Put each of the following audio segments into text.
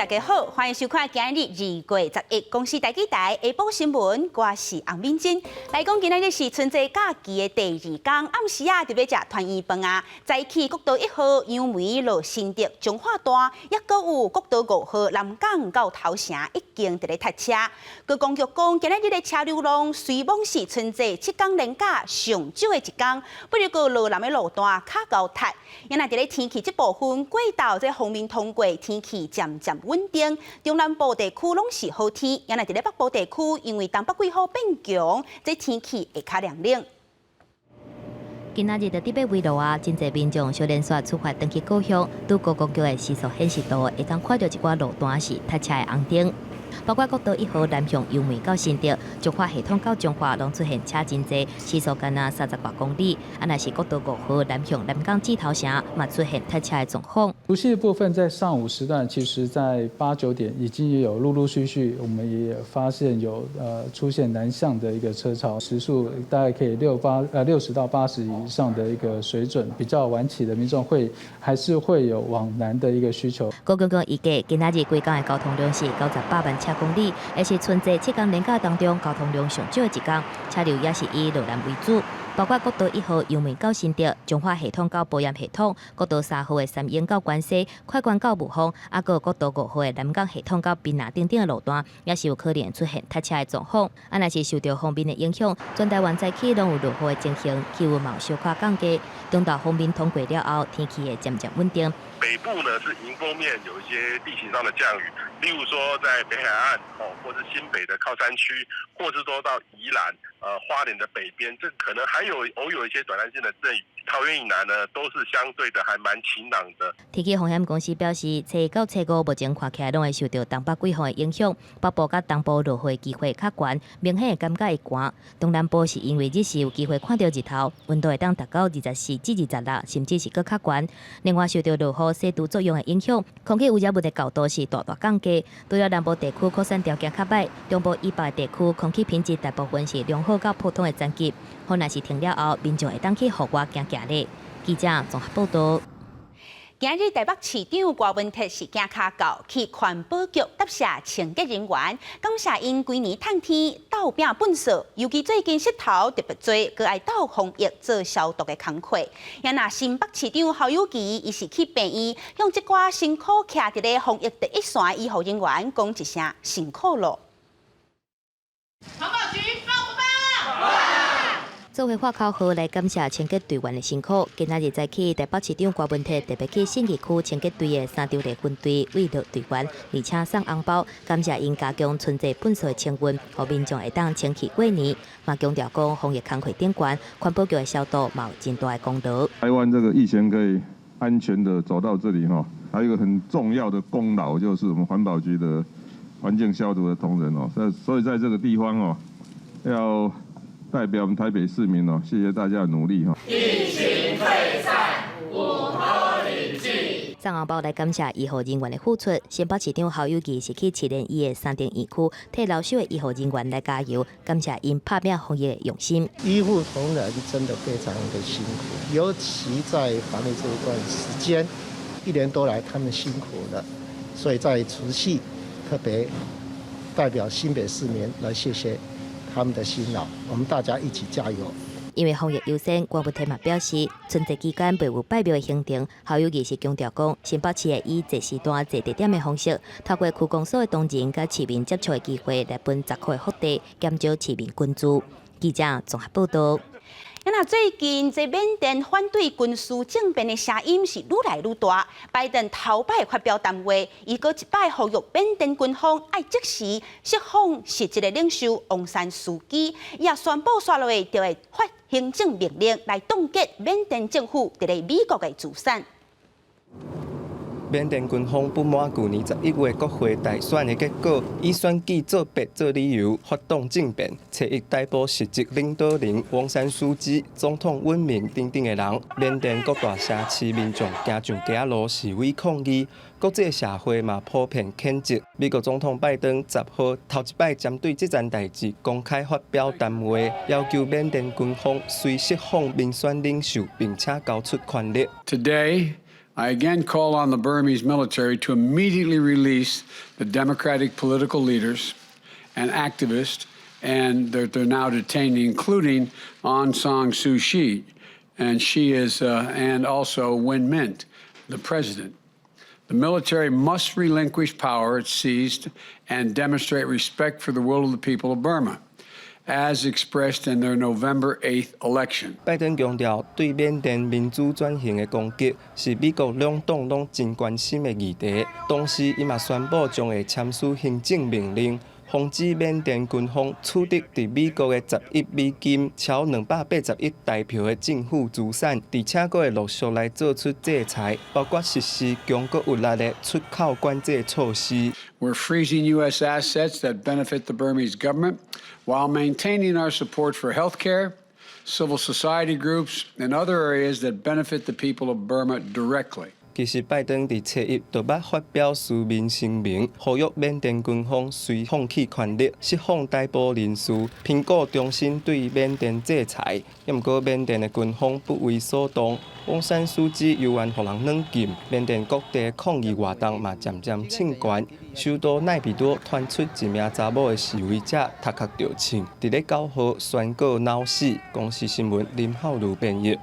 大家好，欢迎收看今日2月11公司台记台下晡新闻，我是洪敏珍。来讲今日是春节假期的第2天，暗时特别食团圆饭啊。早起国道1号杨梅路新竹彰化段，也搁有国道5号南港到头城已经在咧塞车。高公局讲，今日的车流量虽望是春节7天连假上少的一天，不过个路南的路段较高塞。因为在咧天气这部分，过到这方面通过，天气渐渐稳定。中南部地区拢是好天，因为在咧北部地区，因为东北季风变强，这天气会较凉冷。今仔日的特别围路啊，真侪民众小连续出发登去故乡，拄高公局的时速显示度会当看到一寡路段是塞车的红灯。包括国道1号南向杨梅到新竹，彰化系统到彰化拢出现车真侪，时速干那30多公里。若是国道5号南向南港至头城，嘛出现塞车的状况。除夕的部分在上午时段，其实在8、9点已经有陆续，我们也发现有出现南向的一个车潮，时速大概可以60到80以上的一个水准。比较晚起的民众还是会有往南的一个需求。高公局预计今仔日规港的交通量是98万车公里，也是春节7天连假当中交通量上少的一天，车流也是以路南为主。包括国道1号杨梅到新竹、彰化系统到保盐系统、国道3号的三英到关西、快关到武丰，还有国道5号的南港系统到滨南等等的路段，也是有可能出现塞车的状况。若是受到方面的影响，全台湾早起拢有落雨的情形，气温嘛有小可降低。中岛方面通过了后，天气会渐渐稳定。北部呢是迎风面有一些地形上的降雨，例如说在北海岸或是新北的靠山区，或是说到宜兰、花莲的北边，这可能还有偶有一些短暂性的阵雨。桃园以南呢都是相对的还蛮晴朗的。天气风险公司表示，初1到初5目前看起来拢会受到东北季风的影响，北部甲东部落雨机会较悬，明显的感觉会寒。东南部是因为日时有机会看到日头，温度会当达到24至26，甚至是搁较悬。另外受到落雨西度作用的影响，空气污染物的高度是大降低。除了南部地区扩散条件较歹，中部以北的地区空气品质大部分是良好到普通的层级。好，若是停了后，民众会当去户外行行咧。记者综合报道。今日台北市长郭文特是行卡到去环保局答谢清洁人员，感谢因规年探天斗拼本色，尤其最近石头特别多，佮爱斗防疫做消毒的工课。也那新北市长侯友宜伊是去病院，向这寡辛苦徛伫咧防疫第一线的医护人员讲一声辛苦了。环保局报不报？做伙花口河来感谢清洁队员的辛苦。今仔日早起，台北市长郭文特特别去信义区清洁队的3条例分队慰劳队员，而且送红包，感谢因加强春节本素的清运，让民众会当清气过年。嘛强调讲防疫工课顶悬，环保局的消毒嘛有真大的功劳。台湾这个疫情可以安全的走到这里哈，还有一个很重要的功劳就是我们环保局的环境消毒的同仁哦，所以在这个地方哦，要代表我们台北市民哦，谢谢大家的努力哈。疫情退散，无可理据。送红包来感谢医护人员的付出。新北市长侯友宜是去7联医的3点医区，替老朽的医护人员来加油，感谢因拍拼防疫的用心。医护同仁真的非常的辛苦，尤其在防疫这一段时间，1年多来他们辛苦了，所以在除夕特别代表新北市民来谢谢他们的辛劳，我们大家一起加油。因为防疫优先，郭文特嘛表示，春节期间袂有拜庙的行程，侯友宜是强调讲，新北市会以坐时段、坐地点的方式，透过区公所的同仁甲市民接触的机会，来分10块的福利，减少市民捐助。记者综合报道。那最近在缅甸反对军事政变的声音是愈来愈大。拜登头摆发表谈话，伊搁一摆呼吁缅甸军方爱即时释放实际的领袖昂山素基，伊也宣布刷落去就会发行政命令来冻结缅甸政府伫咧美国的资产。缅甸军方不满去年11月国会大选的结果，以选举作弊做理由发动政变，找一逮捕实际领导人昂山素季、总统文明等等的人。缅甸各大城市民众行上街路示威抗议，国际社会嘛普遍谴责。美国总统拜登10号头一摆针对这件代志公开发表谈话，要求缅甸军方随释放民选领袖，并且交出权力。Today, I again call on the Burmese military to immediately release the democratic political leaders and activists and that they're now detained, including Aung San Suu Kyi, and she is, and also Win Myint, the president. The military must relinquish power it seized and demonstrate respect for the will of the people of Burma, as expressed in their November 8th election. 拜登强调，对缅甸民主转型的攻击是美国两党拢真关心的议题。同时，伊嘛宣布将会签署行政命令，防止缅甸军方取得伫美国的10亿美金、超280亿台票的政府资产，而且佫会陆续来做出制裁，包括实施强国有力的出口管制措施。We're freezing U.S. assets that benefit the Burmese government while maintaining our support for healthcare, civil society groups, and other areas that benefit the people of Burma directly. 其实，拜登伫7月就捌发表书面声明，呼吁缅甸军方随放弃权力，释放逮捕人士，评估重新对缅甸制裁。不过，缅甸的军方不为所动，翁山书记犹原互人软禁。缅甸各地抗议活动嘛渐渐升悬，首都奈比多传出一名查某的示威者头壳着枪，伫咧9号宣告闹死。公视新闻林浩如编译。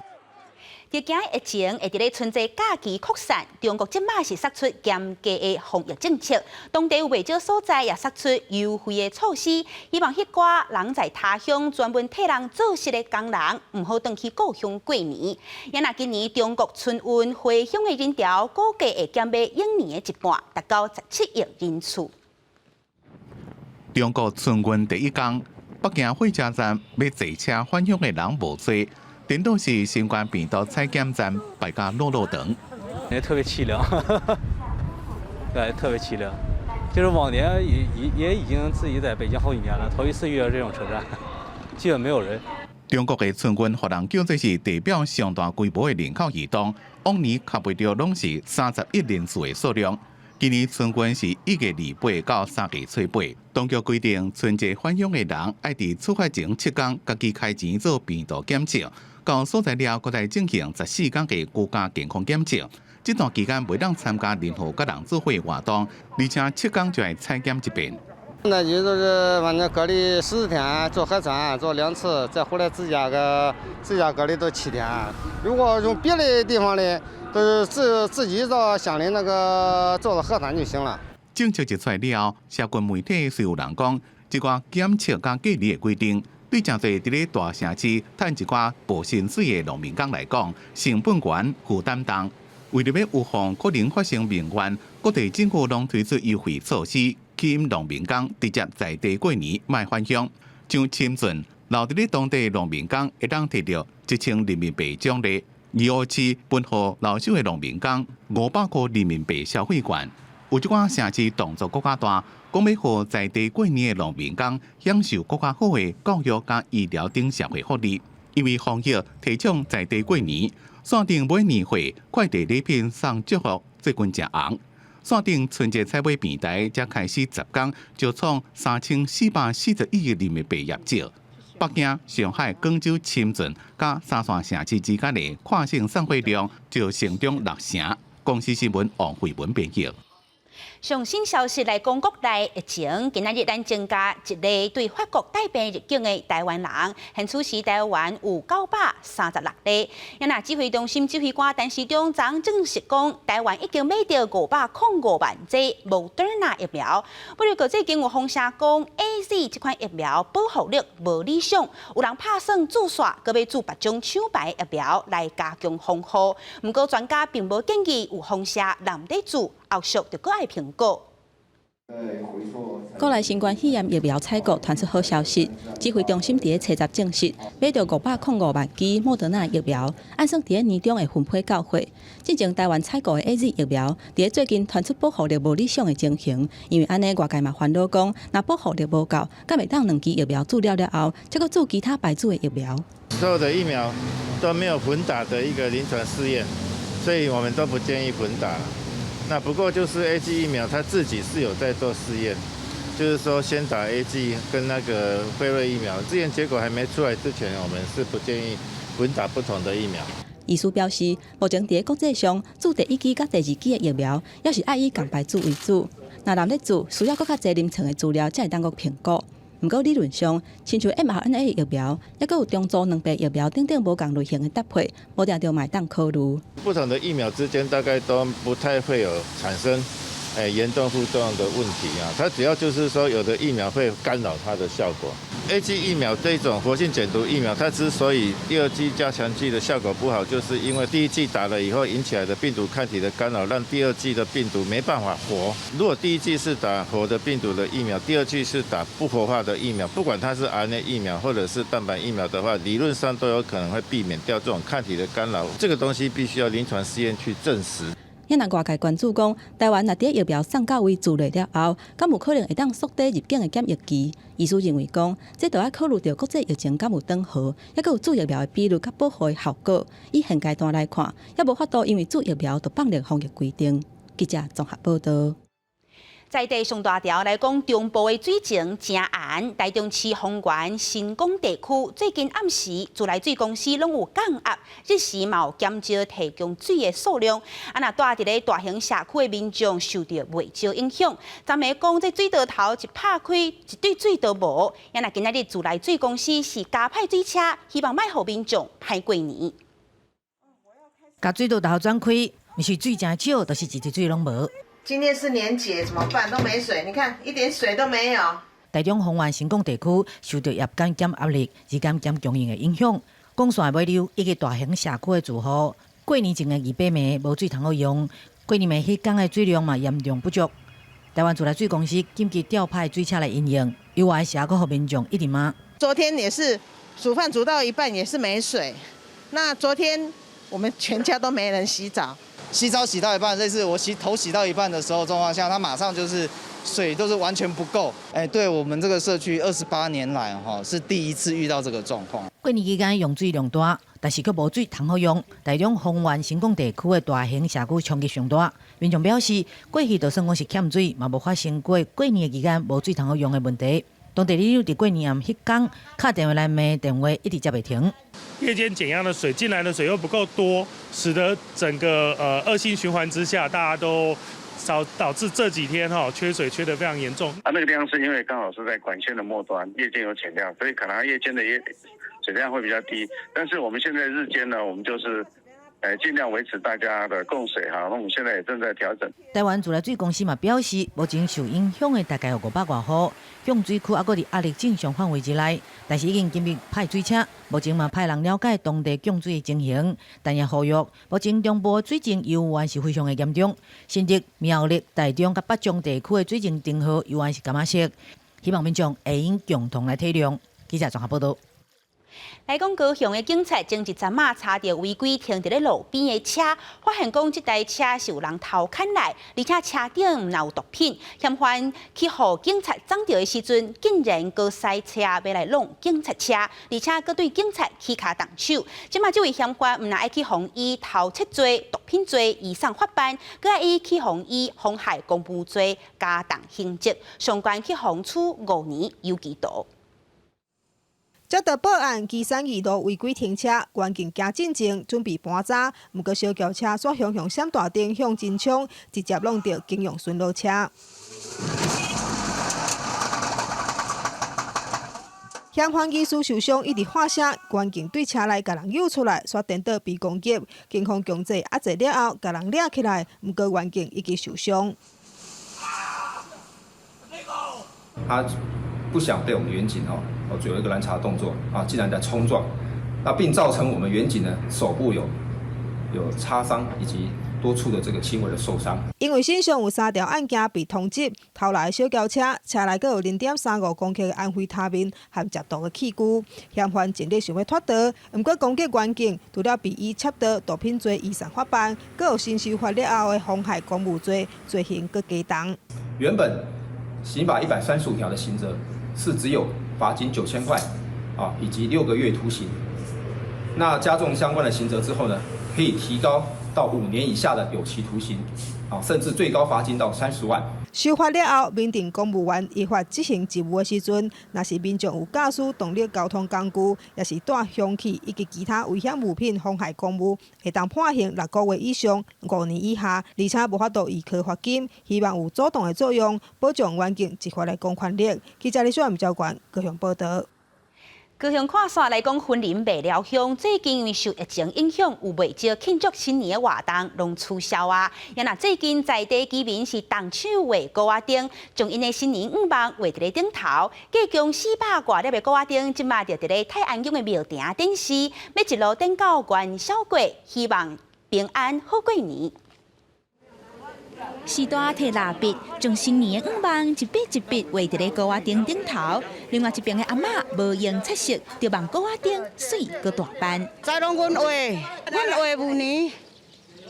伫惊疫情会伫咧春节假期扩散，中国即马是释出严格的防疫政策，当地有袂少所在也释出优惠的措施，希望迄寡人在他乡专门替人做事的工人，毋好回去故乡过年。也若今年中国春运回乡的人潮，估计会减买往年的一半，达到17亿人次。中国春运第一天，北京火车站要坐车返乡的人无多。顶多是新冠病毒采检站排甲落长，也特别凄凉，对，特别凄凉。就是往年也已经自己在北京好几年了，头一次遇到这种车站，基本没有人。中国的春运，互人叫做是代表上大规模的人口移动，往年卡袂着拢是31人次的数量。今年春运是1月28到3月初8，当局规定春节返乡的人爱伫出发前7天，家己开钱做病毒检测。到所在了，搁再进行14天的居家健康检测。这段期间袂当参加任何甲人做伙活动，而且7天就要采检一遍。那就是反正隔离14天，做核酸做2次，再回来自家隔离都7天。如果用别的地方的，都是自己到乡里那个做了核酸就行了。政策一出来了，社群媒体虽有人讲，一寡检测加隔离的规定。对真侪伫咧大城市趁一寡无薪水的农民工来讲，成本悬、负担重。为了要预防可能发生民怨，各地政府拢推出优惠措施，吸引农民工直接在地过年，卖返乡。像深圳留伫咧当地农民工会当摕到1000人民币奖励，2号市分予老手的农民工500块人民币消费券。有一寡城市动作更加大。讲要予在地过年的农民工享受更加好的教育加医疗等社会福利，因为防疫提倡在地过年，线定买年货、快递礼品送祝福，最近真红。线定春节采买平台才开始10天，就创3441亿人民币业绩。北京、上海、广州、深圳加3线城市之间的跨境送货量就成长6成。公视新闻王慧文编译。上新消息来讲，国内疫情今仔日咱增加一例对法国带病入境的台湾人，现此时台湾有936例。也那指挥中心指挥官陈时中昨证实讲，台湾已经买到505万剂Moderna疫苗。不过，最近有风声讲 AZ 这款疫苗保护力无理想，有人拍算自刷，搁要注8种抢牌疫苗来加强防护。不过，专家并无建议有风险难得注。后续就搁爱评估。国内新冠肺炎疫苗采购传出好消息，指挥中心伫咧7月证实，买到505万剂莫德纳疫苗，按算伫咧年中会分配到货。进前台湾采购的 AZ 疫苗，伫咧最近传出保护力无理想的情形，因为安尼外界嘛烦恼讲，若保护力无够，敢袂当2剂疫苗注了后，再搁注其他牌子的疫苗。所有的疫苗都没有混打的一个临床试验，所以我们都不建议混打。那不过就是 AZ 疫苗，它自己是有在做试验，就是说先打 AZ 跟那个辉瑞疫苗，试验结果还没出来之前，我们是不建议混打不同的疫苗。医师表示，目前伫国际上注第1剂甲第2剂的疫苗，也是爱以共排注为主。若男咧注，需要搁较侪临床的资料才会当个评估。不过理论上，亲像 mRNA 疫苗，也搁有中组两倍疫苗等等无共类型的搭配，无定着买当考虑。不同的疫苗之间大概都不太会有产生严重副作用的问题啊。它主要就是说，有的疫苗会干扰它的效果。AG 疫苗这种活性减毒疫苗，它之所以第2剂加强剂的效果不好，就是因为第1剂打了以后引起来的病毒抗体的干扰，让第2剂的病毒没办法活。如果第1剂是打活的病毒的疫苗，第2剂是打不活化的疫苗，不管它是 RNA 疫苗或者是蛋白疫苗的话，理论上都有可能会避免掉这种抗体的干扰。这个东西必须要临床试验去证实。也若外界关注讲，台湾若伫疫苗送到位自类了后，敢有可能会当缩短入境的检疫期？医师认为讲，这都要考虑到国际疫情敢有转好，也佮有注疫苗的比率甲保护的效果。以现阶段来看，也无法度因为注疫苗就放弃防疫规定。记者综合报道。在地上大条来讲，中部的水情正暗。台中市丰原新港地区最近暗时，自来水公司拢有降压，日时嘛有减少提供水的数量。啊，若住伫咧大型社区的民众受到袂少影响。昨暝讲这水道头一拍开，一滴水都无。也若今仔日自来水公司是加派水车，希望卖互民众歹过年。甲水道头转开，毋是水真少，就是一滴水拢无。今天是年节，怎么办？都没水，你看一点水都没有。台中丰原新港地区受到业间减压力、日间减供应的影响，广线尾流以及大型社区的住户，过年前的200暝无水通好用，过年暝迄天的水量嘛严重不足。台湾自来水公司紧急调派水车来营运，有外社区和民众一直骂。昨天也是煮饭煮到一半也是没水，那昨天我们全家都没人洗澡。洗澡洗到一半，类似我头洗到一半的时候状况下，它马上就是水都是完全不够。对我们这个社区28年来是第一次遇到这个状况。过年期间用水量大，但是却无水通好用。台中丰原新港地区的大型社区冲击上大，民众表示，过去就算讲是欠水，嘛无发生过过年期间无水通好用的问题。当地里伫过年暗迄天打电话来骂，电话一直接袂停。夜间减压的水进来的水又不够多，使得整个恶性循环之下，大家都导致这几天缺水缺得非常严重。那个地方是因为刚好是在管线的末端，夜间有减量，所以可能夜间的水量会比较低。但是我们现在日间呢，我们就是尽量维持大家的供水哈。那我们现在也正在调整。台湾自来水公司嘛表示，目前受影响的大概有500多户，用水区还佫伫压力正常范围之内，但是已经紧密派水车，目前嘛派人了解当地供水的情形，但也呼吁，目前中部水情犹原是非常的严重，甚至苗栗、台中甲北中地区的水情灯号犹原是感色，希望民众会用共同来体谅。记者综合报道。来讲，高雄的警察前一阵仔查到违规停伫咧路边的车，发现讲这台车是有人偷牵来，而且车顶有毒品。嫌犯去互警察掌到的时阵，竟然搁塞车要来弄警察车，而且搁对警察起骹动手。即马这位嫌犯毋但爱去互以偷窃罪、毒品罪移送法办，搁爱伊去互以妨害公务罪加重刑责，上悬去互处5年有期徒。接到报案，基山2路违规停车，关警行进前准备搬走，毋过小轿车煞向闪大灯向前冲，直接弄到警用巡逻车。嫌犯疑似受伤，一直喊声，关警对车内甲人诱出来，煞颠倒被攻击。警方强制压制了后，甲人抓起来，毋过关警已经受伤。他不想被我们员警最后一个拦查动作竟然在冲撞，并造成我们员警呢手部有擦伤以及多处的这个轻微的受伤。因为身上有3条案件被通缉，偷来的小轿车，车内阁有0.35公克的安非他命和吸毒的器具。嫌犯尽力想要脱逃，不过攻击员警，除了被以窃盗、毒品罪移送法办，阁有新修法了后的妨害公务罪，罪行阁加重。原本刑法135条的刑责是只有罚金9000块以及6个月徒刑。那加重相关的刑责之后呢，可以提高到5年以下的有期徒刑甚至最高罚金到30万。修法了后，民定公务员依法执行职务的时阵，若是民众有驾驶动力交通工具，也是带凶器以及其他危险物品妨害公务，会当判刑6个月以上5年以下，而且无法度依科罚金。希望有主动的作用，保障环境执法的公权力。记者李小燕、赵冠高雄报道。高雄看线来讲，婚林未了乡最近因为受疫情影响，有未少庆祝新年的活动拢取消啊。也那最近在地居民是动手画高仔灯，将因的新年愿望画伫咧顶头。计共400挂粒的高仔灯，即马就伫咧泰安宫的庙埕顶施，要一路登到元宵节，希望平安好过年。时代摕蜡笔，将新年的愿望一笔一笔画伫咧高仔灯顶头。另外一边的阿嬷无用切色，就望高仔灯水搁大办。再拢阮画牛年，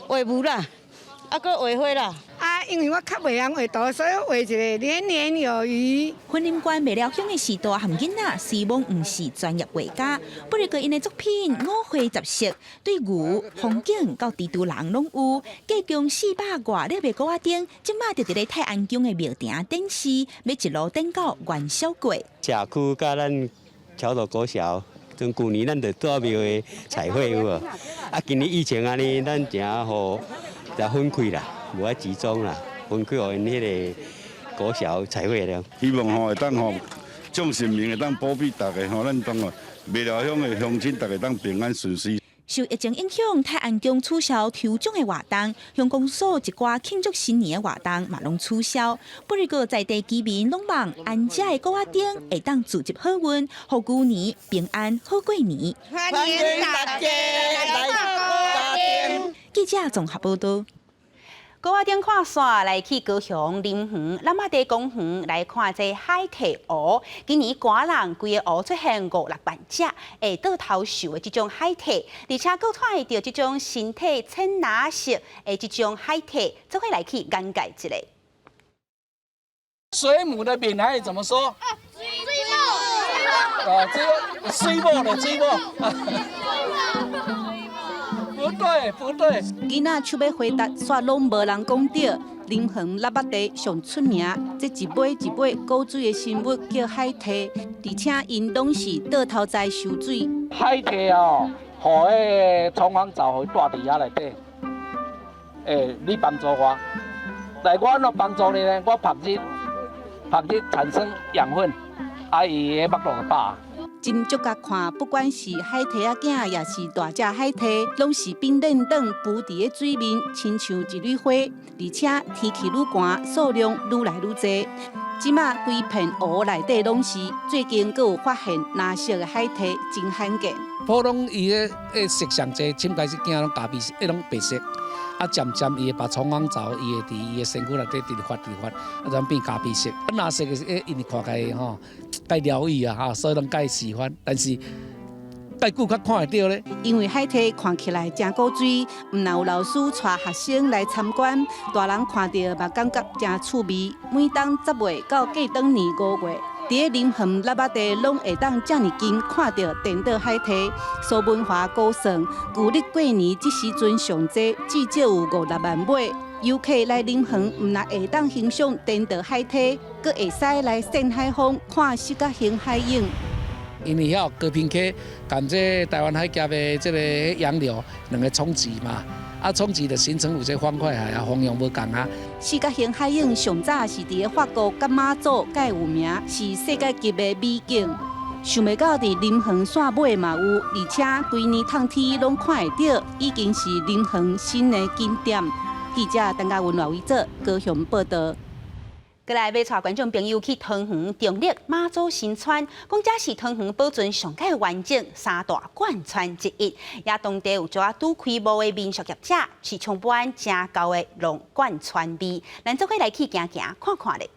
画牛啦，啊，搁画花啦。啊，因为我较袂晓画图，所以画一个年年有余。婚林馆未了乡的时代含囡仔，希望唔是专业画家，不过佢因的作品五花杂色，对牛、风景到地图人拢有。计共400挂粒的高仔灯，即马就伫咧泰安宫的庙埕顶施，要一路登到元宵节。社区甲咱桥头国小，从旧年咱就做庙的彩绘有无？啊，今年疫情安尼，咱正好就分开啦。无爱集中啦，分开互因迄个国小彩绘了。希望会当众神明会当保庇大家咱当未了乡的乡亲大家当平安顺遂。受疫情影响，泰安宫取消抽奖的活动，乡公所一寡庆祝新年的活动嘛拢取消。不过在地居民拢望安家的高仔灯会当聚集好运，互牛年平安好过年。欢迎大家来到高仔灯。记者综合报道。高仔灯看线来去高雄林园、南马地公园来看这海鹈鸚。今年寒人规个湖出现5、6万只会倒头秀的这种海鹈，而且佫看会到这种身体浅蓝色的这种海鹈，这会来去眼界一下。水母的闽南语怎么说？水母的水母。不对，囡仔手要回答，煞拢无人讲对。林园腊八地上出名，这一尾一尾高水的生物叫海鹈，而且因拢是倒头在受水。海鹈哦，互迄冲锋藻会带伫遐内底。你帮助我，来我若帮助你呢，我拍日产生养分，伊的目录就饱。真足甲看，不管是海鹈仔囝，也是大只海鹈，拢是冰冷冷浮伫咧水面，亲像一缕花，而且天气愈寒，数量愈来愈多。即马规片湖内底拢是，最近佫有发现蓝色的海鹈，真罕见。普通伊的色上侪，先开始惊拢咖啡色，拢白色，啊渐渐伊会把冲锋藻，伊会伫伊的身躯内底直发，啊转变咖啡色。蓝色的是因为看起来吼。介疗愈啊，所以人介喜欢，但是介久较看会到咧。因为海鹈看起来真古水，毋但有老师带学生来参观，大人看到嘛感觉真趣味。每当10月到过当年5月，伫咧林园腊八地拢会当遮尔近看到颠倒海鹈。苏文华估算，旧历过年这时阵上济至少有5-6万尾。游客来林园，毋但会当欣赏颠倒海鹈，阁会使来晒海风，看四角形海影。因为遐高屏溪含这台湾海峡的这个洋流两个冲击嘛，啊冲击就形成有这方块海啊，方向无共啊。四角形海影上早是伫咧法国甲马祖介有名，是世界级的美景。想袂到伫林园线尾嘛有，而且规年通天拢看会到，已经是林园新的景点。记者陈嘉文、赖伟做高雄报道。过来要带观众朋友去汤圆中立妈祖新村，讲这是汤圆保存上界完整3大贯穿之一。也当地有一寡拄开幕的民俗业者，是充满正高的龙贯穿味，咱做伙来去行行看看咧。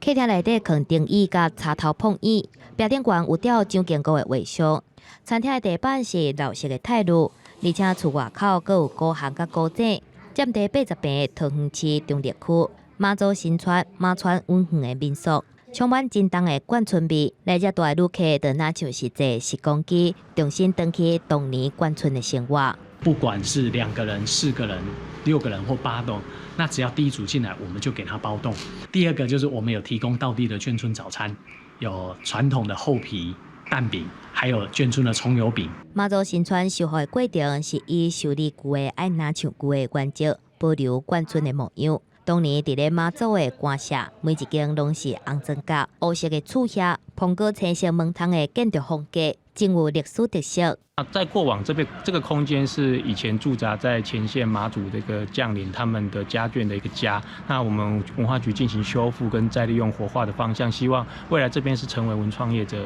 客厅内底放钉椅甲插头碰椅，标顶悬有吊蒋经国的画像。餐厅的地板是老式的泰路。而且厝外口阁有古巷甲古井，占地80平的桃园市中立区妈祖新村马川温园的民宿，充满真重的眷村味。来遮大的旅客，就若像是坐时光机，重新回去当年眷村的生活。不管是2个人、4个人， 6个人或8栋，那只要第一组进来，我们就给他包栋。第二个就是我们有提供道地的眷村早餐，有传统的厚皮蛋饼，还有眷村的葱油饼。妈祖新村修复的过程是以修理旧的爱拿像旧的原则，保留眷村的模样。当年伫咧妈祖的官舍，每一间拢是红砖甲、乌色的厝舍，碰过青色门窗的建筑风格，真有历史特色。在过往这个空间是以前驻扎在前线马祖这个将领他们的家眷的一个家。那我们文化局进行修复跟再利用活化的方向，希望未来这边是成为文创业者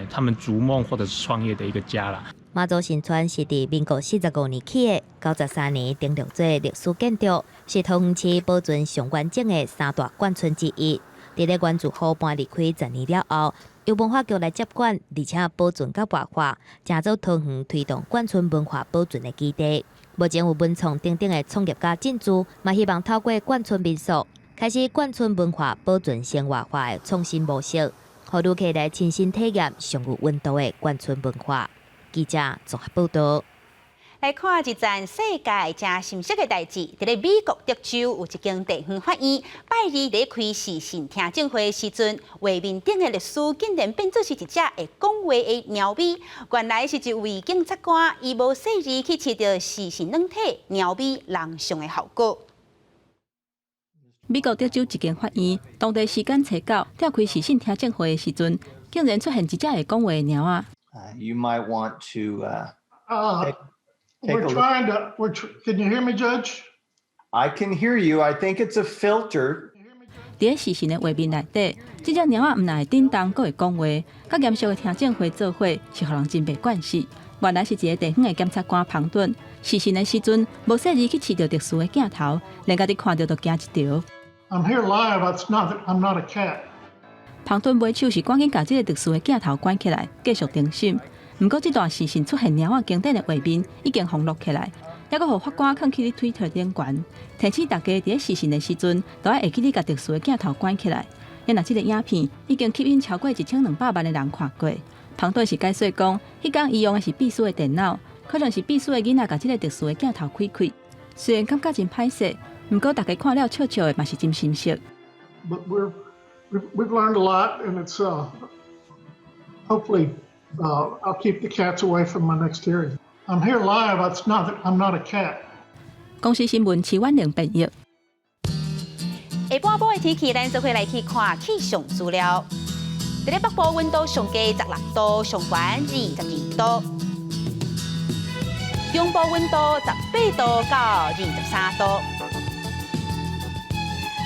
他们逐梦或者是创业的一个家啦。妈祖新村是伫民国45年起的，93年登录做历史建筑，是桃园市保存上完整的3大眷村之一。伫咧原住户搬离开10年了后，由文化局来接管，而且保存甲活化，成做桃园推动眷村文化保存的基地。目前有文创等等的创业家进驻，嘛希望透过眷村民宿，开始眷村文化保存生活化的创新模式，互旅客来亲身体验上有温度的眷村文化。记者综合报道。来看一件世界正新鲜的代志，伫咧美国德州有一间地方法院，拜二咧开视讯听证会时阵，画面顶的律师竟然变做是一只会讲话的猫咪。原来是一位检察官，伊无细致去测到视讯软体猫咪人像的效果。美国德州一间法院，当地时間7:09，召開視訊聽證會的時陣，竟然出現一隻會講話的貓仔。You might want to. We're trying to. Can you hear me, Judge? I can hear you. I think it's a filter. 伫視訊的畫面內底，這隻貓仔唔但會叮當，佫會講話，甲嚴肅的聽證會做伙，是互人真袂慣勢。原來是一個地方的檢察官龐頓，視訊的時陣無細緻去飼到特殊的鏡頭，連家己看到都驚一跳。I'm here live. I'm not a cat. 龐頓尾手是趕緊把這個特殊的鏡頭關起來，繼續偵訊。不過，這段視訊出現貓仔經典的畫面已經放錄起來，也閣互法官放去咧 Twitter 頂懸，提醒大家在視訊的時陣，都要會記咧把特殊的鏡頭關起來。因為這個影片已經吸引超過1200萬的人看過。龐頓是解說講，迄天伊用的是必須的電腦，可能是必須的囡仔把這個特殊的鏡頭開開。雖然感覺真歹勢，不過大家看了笑笑的，嘛是真心實。But we've learned a lot, and it's hopefully I'll keep the cats away from my next hearing. I'm here live. I'm not a cat. 公司新聞7万0編譯。下半部的天氣，咱就會來去看氣象資料。在咧北部溫度上低16度，上懸22度；中部溫度18度到23度；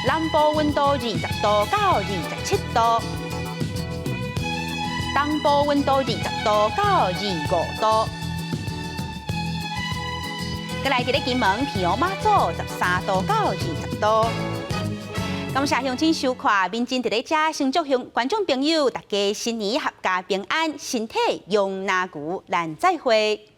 南部溫度20度到27度；東部溫度20度到25度。再來，在咧金門、平陽、馬祖13度到20度。感謝鄉親收看，民警在咧遮先祝向觀眾朋友大家新年合家平安，身體容納牛，咱再會。